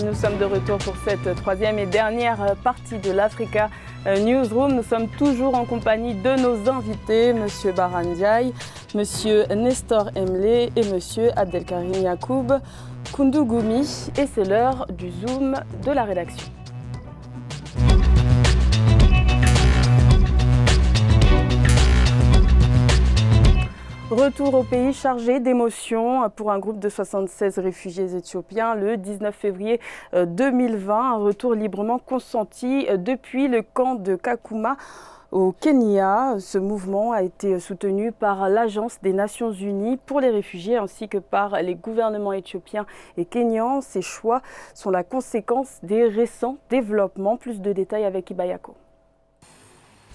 Nous sommes de retour pour cette troisième et dernière partie de l'Africa Newsroom. Nous sommes toujours en compagnie de nos invités, M. Baran Ndiaye, M. Nestor Emle et M. Abdelkarim Yacoub Koundougoumi. Et c'est l'heure du Zoom de la rédaction. Retour au pays chargé d'émotions pour un groupe de 76 réfugiés éthiopiens le 19 février 2020. Un retour librement consenti depuis le camp de Kakuma au Kenya. Ce mouvement a été soutenu par l'Agence des Nations Unies pour les réfugiés ainsi que par les gouvernements éthiopiens et kenyans. Ces choix sont la conséquence des récents développements. Plus de détails avec Ibayako.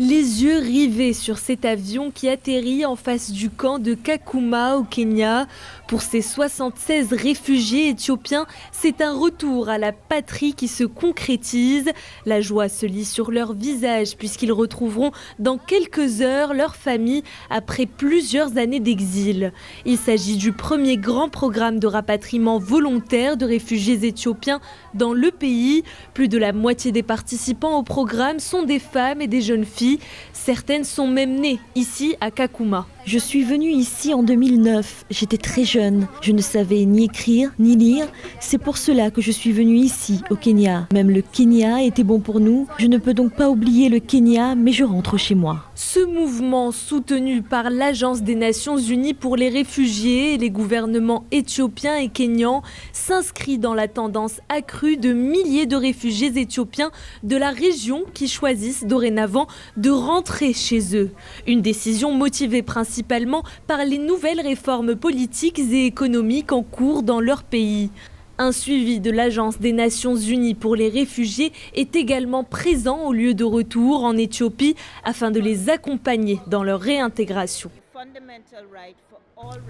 Les yeux rivés sur cet avion qui atterrit en face du camp de Kakuma au Kenya. Pour ces 76 réfugiés éthiopiens, c'est un retour à la patrie qui se concrétise. La joie se lit sur leurs visages puisqu'ils retrouveront dans quelques heures leur famille après plusieurs années d'exil. Il s'agit du premier grand programme de rapatriement volontaire de réfugiés éthiopiens dans le pays. Plus de la moitié des participants au programme sont des femmes et des jeunes filles. Certaines sont même nées ici à Kakuma. Je suis venue ici en 2009. J'étais très jeune. Je ne savais ni écrire ni lire. C'est pour cela que je suis venue ici, au Kenya. Même le Kenya était bon pour nous. Je ne peux donc pas oublier le Kenya, mais je rentre chez moi. Ce mouvement, soutenu par l'Agence des Nations Unies pour les réfugiés et les gouvernements éthiopiens et kenyans, s'inscrit dans la tendance accrue de milliers de réfugiés éthiopiens de la région qui choisissent dorénavant de rentrer chez eux. Une décision motivée principalement par les nouvelles réformes politiques et économiques en cours dans leur pays. Un suivi de l'Agence des Nations Unies pour les réfugiés est également présent au lieu de retour en Éthiopie afin de les accompagner dans leur réintégration.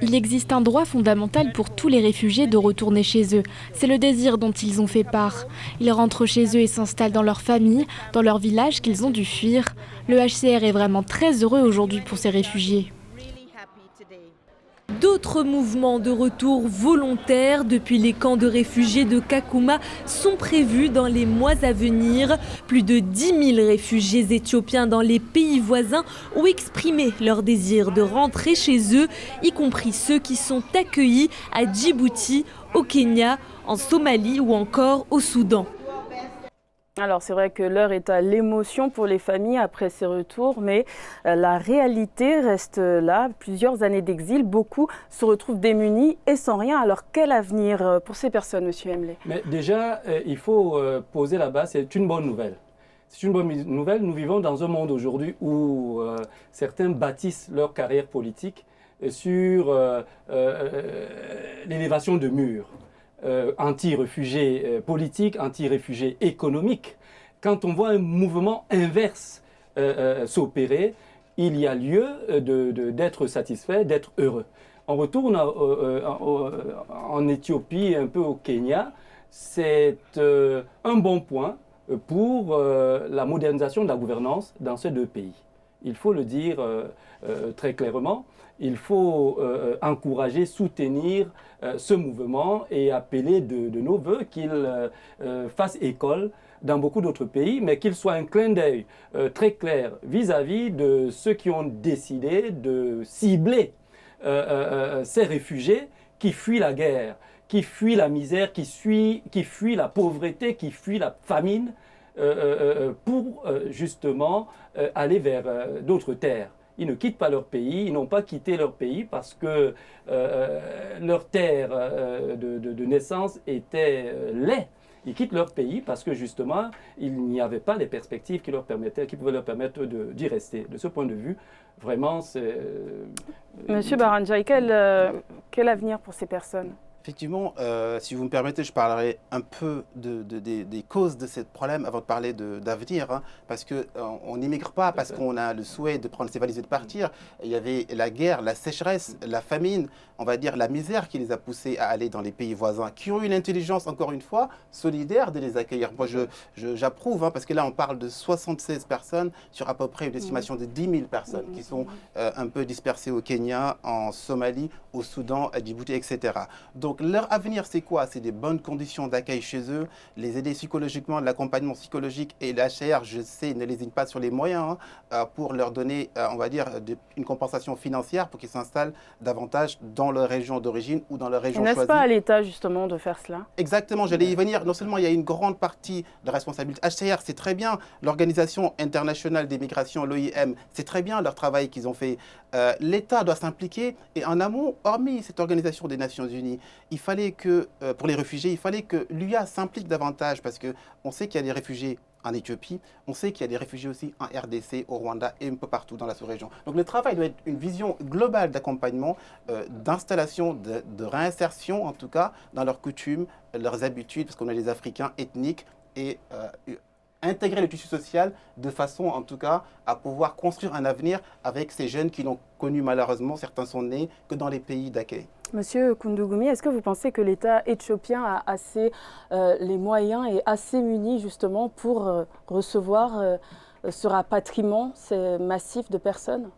Il existe un droit fondamental pour tous les réfugiés de retourner chez eux. C'est le désir dont ils ont fait part. Ils rentrent chez eux et s'installent dans leur famille, dans leur village qu'ils ont dû fuir. Le HCR est vraiment très heureux aujourd'hui pour ces réfugiés. D'autres mouvements de retour volontaires depuis les camps de réfugiés de Kakuma sont prévus dans les mois à venir. Plus de 10 000 réfugiés éthiopiens dans les pays voisins ont exprimé leur désir de rentrer chez eux, y compris ceux qui sont accueillis à Djibouti, au Kenya, en Somalie ou encore au Soudan. Alors c'est vrai que l'heure est à l'émotion pour les familles après ces retours, mais la réalité reste là. Plusieurs années d'exil, beaucoup se retrouvent démunis et sans rien. Alors quel avenir pour ces personnes, Monsieur Emle? Mais déjà, il faut poser la base, c'est une bonne nouvelle. C'est une bonne nouvelle. Nous vivons dans un monde aujourd'hui où certains bâtissent leur carrière politique sur l'élévation de murs. Anti-réfugiés politiques, anti-réfugiés économiques. Quand on voit un mouvement inverse s'opérer, il y a lieu d'être satisfait, d'être heureux. On retourne en Éthiopie, un peu au Kenya. C'est un bon point pour la modernisation de la gouvernance dans ces deux pays. Il faut le dire très clairement. Il faut encourager, soutenir ce mouvement et appeler de nos voeux qu'il fasse école dans beaucoup d'autres pays, mais qu'il soit un clin d'œil très clair vis-à-vis de ceux qui ont décidé de cibler ces réfugiés qui fuient la guerre, qui fuient la misère, qui fuient la pauvreté, qui fuient la famine, pour justement aller vers d'autres terres. Ils ne quittent pas leur pays, ils n'ont pas quitté leur pays parce que leur terre de naissance était laid. Ils quittent leur pays parce que justement, il n'y avait pas les perspectives qui pouvaient leur permettre d'y rester. De ce point de vue, vraiment, c'est... Monsieur Baran Ndiaye, quel avenir pour ces personnes? Effectivement, si vous me permettez, je parlerai un peu des causes de ce problème avant de parler d'avenir, hein, parce qu'on n'immigre pas parce qu'on a le souhait de prendre ses valises et de partir. Il y avait la guerre, la sécheresse, la famine, on va dire la misère qui les a poussés à aller dans les pays voisins, qui ont eu l'intelligence, encore une fois, solidaire de les accueillir. Moi, j'approuve, hein, parce que là, on parle de 76 personnes sur à peu près une estimation de 10 000 personnes qui sont un peu dispersées au Kenya, en Somalie, au Soudan, à Djibouti, etc. Donc, Donc leur avenir, c'est quoi? C'est des bonnes conditions d'accueil chez eux, les aider psychologiquement, de l'accompagnement psychologique, et l'HCR, je sais, ne lésine pas sur les moyens pour leur donner, on va dire, une compensation financière pour qu'ils s'installent davantage dans leur région d'origine ou dans leur région choisie. N'est-ce pas à l'État justement de faire cela? Exactement, j'allais y venir. Non seulement il y a une grande partie de responsabilité. HCR, c'est très bien. L'Organisation internationale des migrations, l'OIM, c'est très bien leur travail qu'ils ont fait. L'État doit s'impliquer, et en amont, hormis cette organisation des Nations Unies, il fallait que, pour les réfugiés, il fallait que l'UA s'implique davantage, parce qu'on sait qu'il y a des réfugiés en Éthiopie, on sait qu'il y a des réfugiés aussi en RDC, au Rwanda et un peu partout dans la sous-région. Donc le travail doit être une vision globale d'accompagnement, d'installation, de réinsertion en tout cas, dans leurs coutumes, leurs habitudes, parce qu'on a des Africains ethniques, et intégrer le tissu social de façon en tout cas à pouvoir construire un avenir avec ces jeunes qui l'ont connu malheureusement, certains sont nés que dans les pays d'accueil. Monsieur Koundougoumy, est-ce que vous pensez que l'État éthiopien a assez les moyens et assez muni justement pour recevoir ce rapatriement massif de personnes?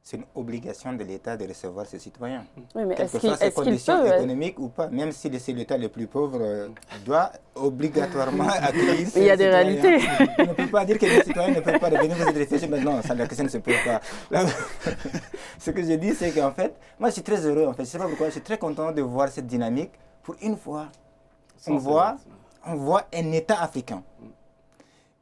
C'est une obligation de l'État de recevoir ses citoyens. Oui, mais quelles que soient ses conditions économiques ou pas, même si c'est l'État le plus pauvre, doit obligatoirement accueillir ses citoyens. Il y a des réalités. On ne peut pas dire que les citoyens ne peuvent pas devenir des réfugiés, mais non, la question ne se pose pas. Là, ce que je dis, c'est qu'en fait, moi je suis très heureux, en fait, je ne sais pas pourquoi, je suis très content de voir cette dynamique. Pour une fois, on voit un État africain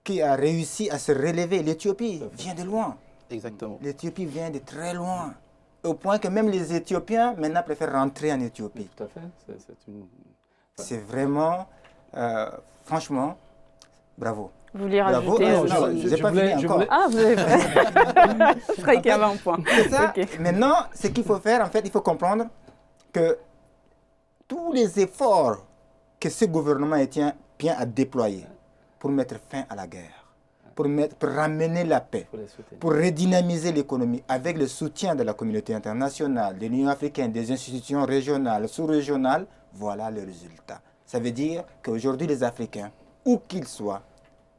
qui a réussi à se relever. L'Éthiopie vient de loin. Exactement. L'Éthiopie vient de très loin, au point que même les Éthiopiens maintenant préfèrent rentrer en Éthiopie. Tout à fait. C'est vraiment, franchement, bravo. Vous voulez rajouter? Non, je n'ai pas fini encore. Ah, vous avez Je croyais qu'il y avait un point. Ça, okay. Maintenant, ce qu'il faut faire, en fait, il faut comprendre que tous les efforts que ce gouvernement éthiopiен a déployés pour mettre fin à la guerre, pour ramener la paix, pour redynamiser l'économie avec le soutien de la communauté internationale, de l'Union africaine, des institutions régionales, sous-régionales, voilà le résultat. Ça veut dire qu'aujourd'hui, les Africains, où qu'ils soient,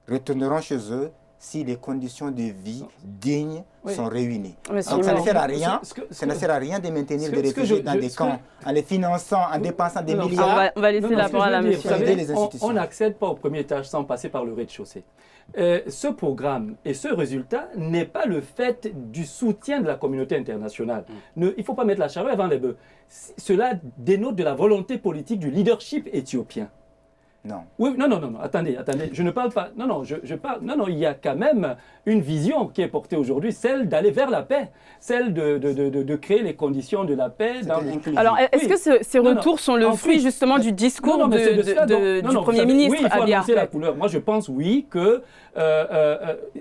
retourneront chez eux si les conditions de vie dignes sont réunies. Donc ça ne sert à rien, ça ne sert à rien de maintenir des réfugiés dans des camps, en les finançant, en dépensant des milliards. On va laisser la parole à monsieur. On n'accède pas au premier étage sans passer par le rez-de-chaussée. Ce programme et ce résultat n'est pas le fait du soutien de la communauté internationale. Il ne faut pas mettre la charrue avant les bœufs. Cela dénote de la volonté politique du leadership éthiopien. Non. Oui, non, attendez, je ne parle pas, je parle, il y a quand même une vision qui est portée aujourd'hui, celle d'aller vers la paix, celle de créer les conditions de la paix. Alors, est-ce que ces retours sont le fruit justement du discours du Premier ministre? Oui, il faut annoncer la couleur. Moi, je pense, oui, que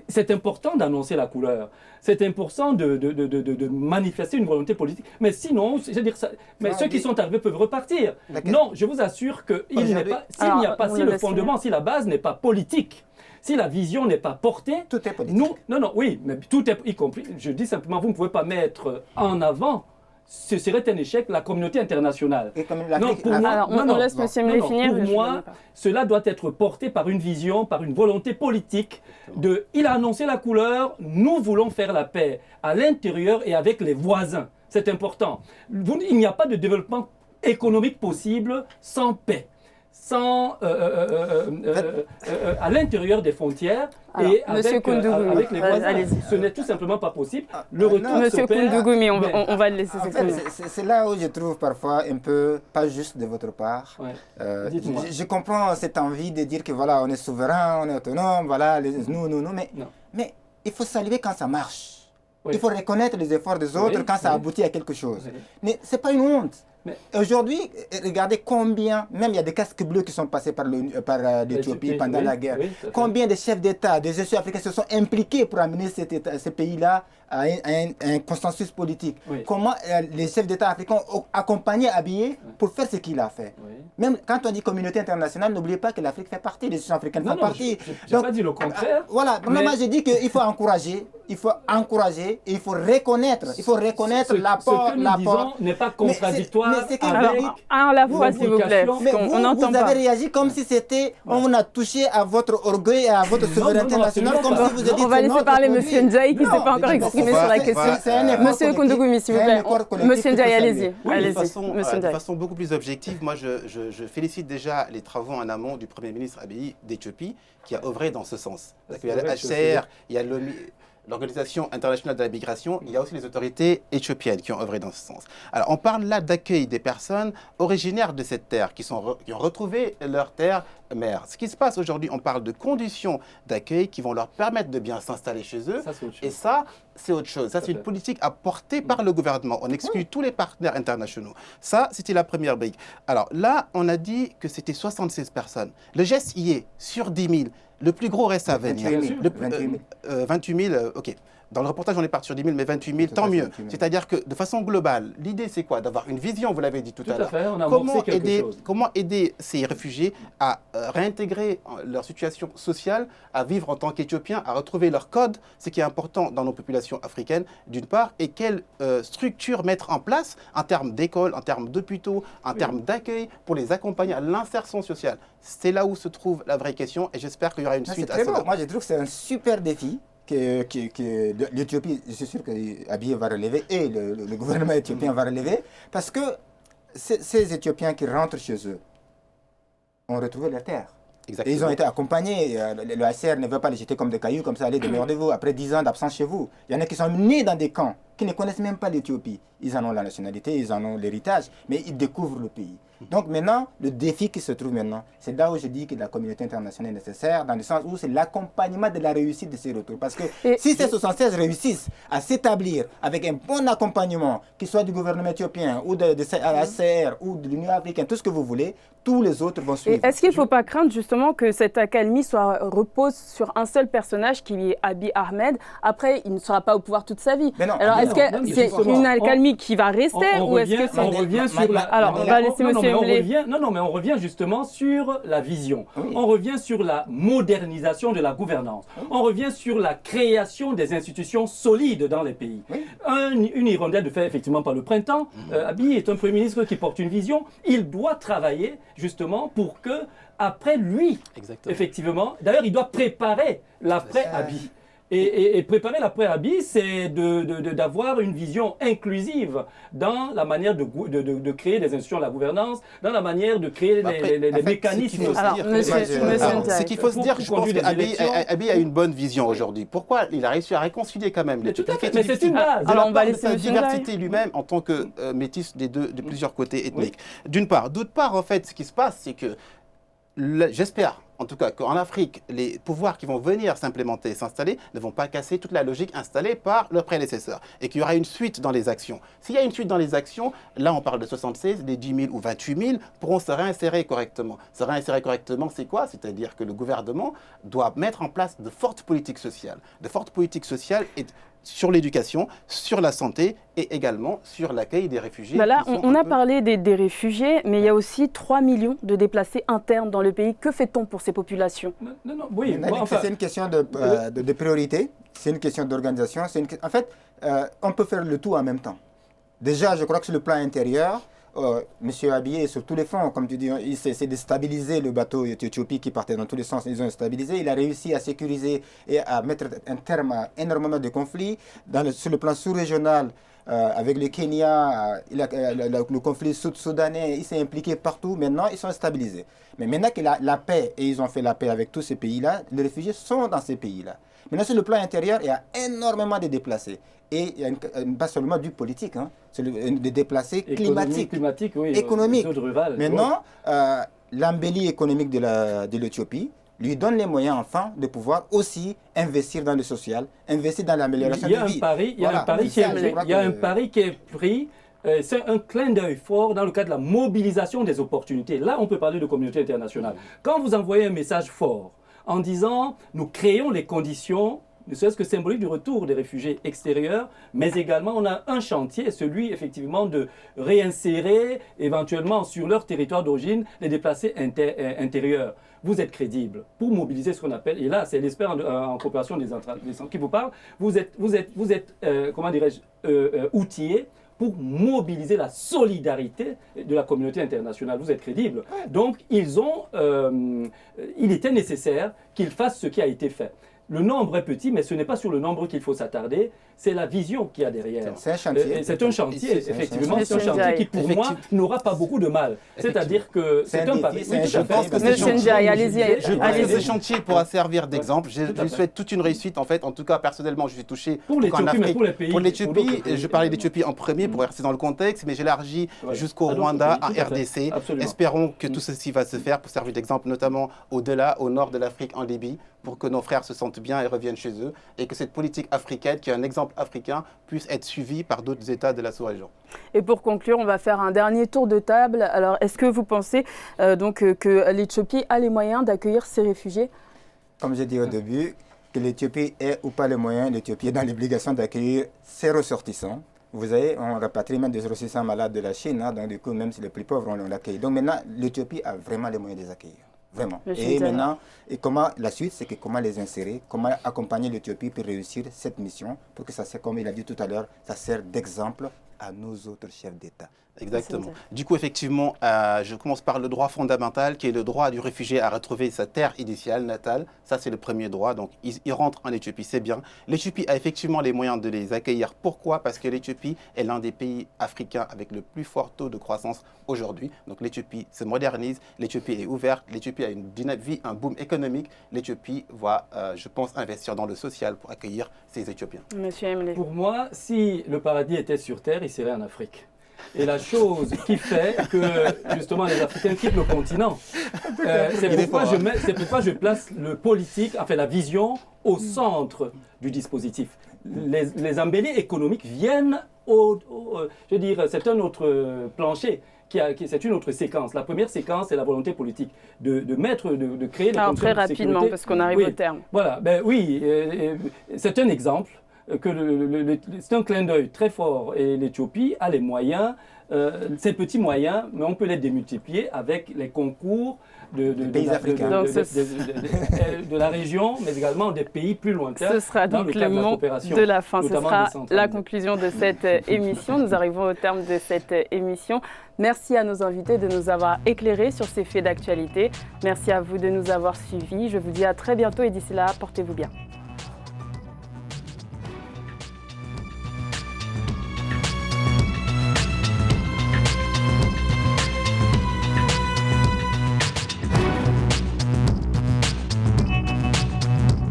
c'est important d'annoncer la couleur. C'est important de manifester une volonté politique. Mais sinon, c'est-à-dire ça, mais ceux qui sont arrivés peuvent repartir. Non, je vous assure que si le fondement, si la base n'est pas politique, si la vision n'est pas portée, tout est politique. Oui, mais tout est, y compris, je dis simplement, vous ne pouvez pas mettre en avant, ce serait un échec, la communauté internationale. Et comme on laisse M. Mlé finir. Pour moi, cela doit être porté par une vision, par une volonté politique. Il a annoncé la couleur, nous voulons faire la paix à l'intérieur et avec les voisins. C'est important. Il n'y a pas de développement économique possible sans paix, sans à l'intérieur des frontières. Alors, et avec les voisins, ce n'est tout simplement pas possible. Le retour Monsieur Koundougoumy, on va le laisser s'exprimer. C'est là où je trouve parfois un peu pas juste de votre part. Ouais. Je comprends cette envie de dire que voilà, on est souverain, on est autonome, voilà, nous, mais il faut saluer quand ça marche. Oui. Il faut reconnaître les efforts des autres quand ça aboutit à quelque chose. Oui. Mais ce n'est pas une honte. Aujourd'hui, regardez combien, même il y a des casques bleus qui sont passés par l'Éthiopie pendant la guerre. Combien de chefs d'État, des États africains se sont impliqués pour amener ce pays-là à un consensus politique. Comment les chefs d'État africains ont accompagné Abiy pour faire ce qu'il a fait. Même quand on dit communauté internationale, n'oubliez pas que l'Afrique fait partie, les États africains font partie. Je n'ai pas dit le contraire. Voilà, moi j'ai dit qu'il faut encourager, et il faut reconnaître l'apport. Ce que nous disons n'est pas contradictoire c'est que- avec un à la fois, s'il vous plaît. complication. Mais On vous n'entend avez pas. réagi comme si c'était, on a touché à votre orgueil et à votre souveraineté non, nationale, absolument comme pas. si vous étiez On va laisser parler M. Ndiaye qui ne s'est pas encore exprimé sur la question. Monsieur Koundougouми, s'il vous plaît. Monsieur Ndiaye, allez-y. Oui, Allez-y. de Monsieur Ndiaye. façon beaucoup plus objective, moi je félicite déjà les travaux en amont du Premier ministre Abiy d'Éthiopie qui a œuvré dans ce sens. Il y a le HCR, il y a l'Organisation internationale de la migration, il y a aussi les autorités éthiopiennes qui ont œuvré dans ce sens. Alors on parle là d'accueil des personnes originaires de cette terre, qui ont retrouvé leur terre mère. Ce qui se passe aujourd'hui, on parle de conditions d'accueil qui vont leur permettre de bien s'installer chez eux. Ça, c'est autre chose. Et ça, c'est autre chose. Ça, c'est une politique apportée par le gouvernement. On exclut tous les partenaires internationaux. Ça, c'était la première brique. Alors là, on a dit que c'était 76 personnes. Le geste y est, sur 10 000. Le plus gros reste à venir. 28 000, ok. Dans le reportage, on est parti sur 10 000, mais 28 000, tant mieux. C'est-à-dire que de façon globale, l'idée, c'est quoi? D'avoir une vision, vous l'avez dit tout à l'heure. Fait, on a amorcé quelque chose. Comment aider ces réfugiés à réintégrer leur situation sociale, à vivre en tant qu'Éthiopiens, à retrouver leur code, ce qui est important dans nos populations africaines, d'une part, et quelles structures mettre en place en termes d'école, en termes d'hôpitaux, en termes d'accueil, pour les accompagner à l'insertion sociale. C'est là où se trouve la vraie question, et j'espère qu'il y aura une suite à ça. Moi, je trouve que c'est un super défi que l'Éthiopie, je suis sûr que Abiy va relever et le gouvernement éthiopien va relever, parce que ces Éthiopiens qui rentrent chez eux ont retrouvé leur terre. Et ils ont été accompagnés. Le HCR ne veut pas les jeter comme des cailloux, comme ça, allez, démerdez-vous. Après 10 ans d'absence chez vous, il y en a qui sont nés dans des camps, qui ne connaissent même pas l'Éthiopie. Ils en ont la nationalité, ils en ont l'héritage, mais ils découvrent le pays. Donc maintenant, le défi qui se trouve maintenant, c'est là où je dis que la communauté internationale est nécessaire, dans le sens où c'est l'accompagnement de la réussite de ces retours. Parce que si ces 76 réussissent à s'établir avec un bon accompagnement, qu'il soit du gouvernement éthiopien ou de HCR ou de l'Union africaine, tout ce que vous voulez, tous les autres vont suivre. Est-ce qu'il ne faut pas craindre justement que cette accalmie repose sur un seul personnage qui est Abiy Ahmed? Après, il ne sera pas au pouvoir toute sa vie. Non, alors, est-ce que c'est une accalmie qui va rester ou est-ce que c'est... On revient sur la... Alors, on va laisser monsieur Emblé. Non, mais on revient justement sur la vision. Oui. On revient sur la modernisation de la gouvernance. Oui. On revient sur la création des institutions solides dans les pays. Oui. Une hirondelle de fait effectivement par le printemps. Abiy est un Premier ministre qui porte une vision. Il doit travailler justement pour que, après lui, effectivement, d'ailleurs, il doit préparer l'après-Abiy. Et préparer l'après-Abiy, c'est d'avoir une vision inclusive dans la manière de créer des institutions de la gouvernance, dans la manière de créer les mécanismes. Ce qu'il faut se dire, je pense qu'Abiy a une bonne vision aujourd'hui. Pourquoi il a réussi à réconcilier quand même les mais c'est une base. Alors on va laisser sa diversité lui-même en tant que métis de plusieurs côtés ethniques. D'une part. D'autre part, en fait, ce qui se passe, c'est que j'espère, en tout cas, qu'en Afrique, les pouvoirs qui vont venir s'implémenter et s'installer ne vont pas casser toute la logique installée par leurs prédécesseurs et qu'il y aura une suite dans les actions. S'il y a une suite dans les actions, là on parle de 76, les 10 000 ou 28 000 pourront se réinsérer correctement. Se réinsérer correctement, c'est quoi? C'est-à-dire que le gouvernement doit mettre en place de fortes politiques sociales. De fortes politiques sociales sur l'éducation, sur la santé et également sur l'accueil des réfugiés. Là, on a parlé des réfugiés, mais il y a aussi 3 millions de déplacés internes dans le pays. Que fait-on pour ces populations? Oui, c'est une question de priorité, c'est une question d'organisation. En fait, on peut faire le tout en même temps. Déjà, je crois que sur le plan intérieur, M. Abiy est sur tous les fronts, comme tu dis, il essaie de stabiliser le bateau Éthiopie qui partait dans tous les sens. Ils ont stabilisé, il a réussi à sécuriser et à mettre un terme à énormément de conflits. Sur le plan sous-régional, avec le Kenya, le conflit sud-soudanais, il s'est impliqué partout. Maintenant, ils sont stabilisés. Mais maintenant qu'il a la paix, et ils ont fait la paix avec tous ces pays-là, les réfugiés sont dans ces pays-là. Maintenant, sur le plan intérieur, il y a énormément de déplacés. Et il y a pas seulement du politique, hein, c'est des déplacés climatiques. Économiques. Maintenant, l'embellie économique de l'Éthiopie lui donne les moyens, enfin, de pouvoir aussi investir dans le social, investir dans l'amélioration de vie. Il y a un pari qui est pris. C'est un clin d'œil fort dans le cadre de la mobilisation des opportunités. Là, on peut parler de communauté internationale. Quand vous envoyez un message fort en disant « nous créons les conditions », ne serait-ce que symbolique du retour des réfugiés extérieurs, mais également on a un chantier, celui effectivement de réinsérer éventuellement sur leur territoire d'origine les déplacés intérieurs. Vous êtes crédible pour mobiliser ce qu'on appelle, et là c'est l'expert en coopération des centres qui vous parle, vous êtes comment dirais-je, outillé pour mobiliser la solidarité de la communauté internationale. Vous êtes crédible. Donc, il était nécessaire qu'ils fassent ce qui a été fait. Le nombre est petit, mais ce n'est pas sur le nombre qu'il faut s'attarder, c'est la vision qu'il y a derrière. C'est un chantier. C'est un chantier, effectivement, c'est un chantier qui, pour moi, n'aura pas beaucoup de mal. C'est-à-dire que c'est un pari. Je pense que ce chantier pourra servir d'exemple. Je lui souhaite toute une réussite, en fait. En tout cas, personnellement, je suis touché. Pour l'Éthiopie, mais pour les pays. Pour l'Éthiopie, je parlais d'Éthiopie en premier pour rester dans le contexte, mais j'élargis jusqu'au Rwanda, à RDC. Espérons que tout ceci va se faire pour servir d'exemple, notamment au-delà, au nord de l'Afrique, en Libye, pour que nos frères se sentent bien et reviennent chez eux, et que cette politique africaine, qui est un exemple africain, puisse être suivie par d'autres États de la sous-région. Et pour conclure, on va faire un dernier tour de table. Alors, est-ce que vous pensez que l'Éthiopie a les moyens d'accueillir ces réfugiés? Comme j'ai dit au début, que l'Éthiopie ait ou pas les moyens, l'Éthiopie est dans l'obligation d'accueillir ses ressortissants. Vous savez, on rapatrie même des ressortissants malades de la Chine, hein, donc du coup, même si les plus pauvres, on l'accueille. Donc maintenant, l'Éthiopie a vraiment les moyens de les accueillir. Vraiment. Et maintenant, comment la suite, c'est que comment les insérer, comment accompagner l'Éthiopie pour réussir cette mission, pour que ça sert, comme il a dit tout à l'heure, ça sert d'exemple à nos autres chefs d'État. Exactement. Du coup, effectivement, je commence par le droit fondamental, qui est le droit du réfugié à retrouver sa terre initiale, natale. Ça, c'est le premier droit. Donc, ils rentrent en Éthiopie, c'est bien. L'Éthiopie a effectivement les moyens de les accueillir. Pourquoi? Parce que l'Éthiopie est l'un des pays africains avec le plus fort taux de croissance aujourd'hui. Donc, l'Éthiopie se modernise, l'Éthiopie est ouverte, l'Éthiopie a une dynamique, un boom économique. L'Éthiopie va, je pense, investir dans le social pour accueillir ces Éthiopiens. Monsieur Emle. Pour moi, si le paradis était sur Terre, il serait en Afrique. Et la chose qui fait que, justement, les Africains quittent le continent, c'est pourquoi je place le politique, enfin la vision, au centre du dispositif. Les embellis économiques viennent je veux dire, c'est un autre plancher. C'est une autre séquence. La première séquence, c'est la volonté politique de créer les conditions très rapidement, parce qu'on arrive au terme. Voilà, c'est un exemple. C'est un clin d'œil très fort et l'Éthiopie a les moyens, ces petits moyens, mais on peut les démultiplier avec les concours de la région, mais également des pays plus lointains. Ce sera donc le mot de la fin, ce sera la conclusion de cette émission. Nous arrivons au terme de cette émission. Merci à nos invités de nous avoir éclairés sur ces faits d'actualité. Merci à vous de nous avoir suivis. Je vous dis à très bientôt et d'ici là, portez-vous bien.